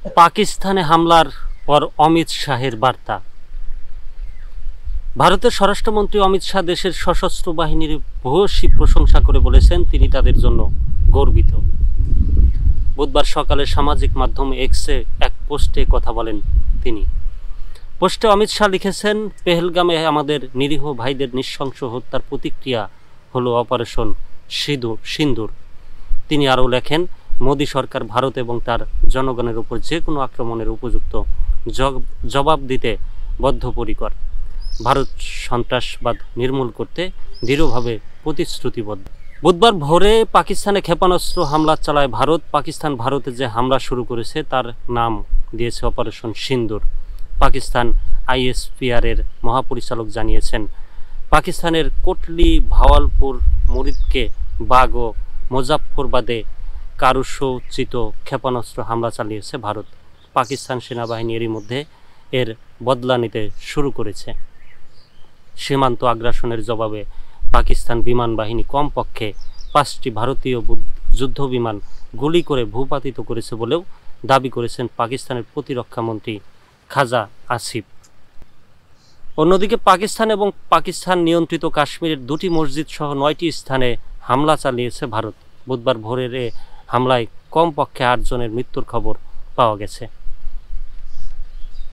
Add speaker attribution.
Speaker 1: পাকিস্তানে হামলার পর অমিত শাহের বার্তা। ভারতের স্বরাষ্ট্রমন্ত্রী অমিত শাহ দেশের সশস্ত্র বাহিনীর ভূয়সী প্রশংসা করে বলেছেন তিনি তাদের জন্য গর্বিত। বুধবার সকালে সামাজিক মাধ্যম এক্সে এক পোস্টে কথা বলেন তিনি। পোস্টে অমিত শাহ লিখেছেন, পেহেলগামে আমাদের নিরীহ ভাইদের নৃশংস হত্যার প্রতিক্রিয়া হলো অপারেশন সিন্দুর। তিনি আরও লেখেন, মোদী সরকার ভারত এবং তার জনগণের উপর যে কোনো আক্রমণের উপযুক্ত জবাব দিতে বদ্ধপরিকর। ভারত সন্ত্রাসবাদ নির্মূল করতে দৃঢ়ভাবে প্রতিশ্রুতিবদ্ধ। বুধবার ভোরে পাকিস্তানে ক্ষেপণাস্ত্র হামলা চালায় ভারত। পাকিস্তান ভারতে যে হামলা শুরু করেছে তার নাম দিয়েছে অপারেশন সিন্দুর। পাকিস্তান আইএসপিআর-এর মহাপরিচালক জানিয়েছেন, পাকিস্তানের কোটলি, ভাওয়ালপুর, মুরিদকে বাগ ও মুজাফফরবাদে কারুশোচিত ক্ষেপণাস্ত্র হামলা চালিয়েছে ভারত। পাকিস্তান সেনাবাহিনী এরই মধ্যে এর বদলা নিতে শুরু করেছে। সীমান্ত আগ্রাসনের জবাবে পাকিস্তান বিমান বাহিনী কমপক্ষে 5টি ভারতীয় যুদ্ধবিমান গুলি করে ভূপাতিত করেছে বলেও দাবি করেছেন পাকিস্তানের প্রতিরক্ষা মন্ত্রী খাজা আসিফ। অন্যদিকে পাকিস্তান এবং পাকিস্তান নিয়ন্ত্রিত কাশ্মীরের 2টি মসজিদ সহ 9টি স্থানে হামলা চালিয়েছে ভারত। বুধবার ভোরের হামলায় কমপক্ষে 8 জনের মৃত্যুর খবর পাওয়া গেছে।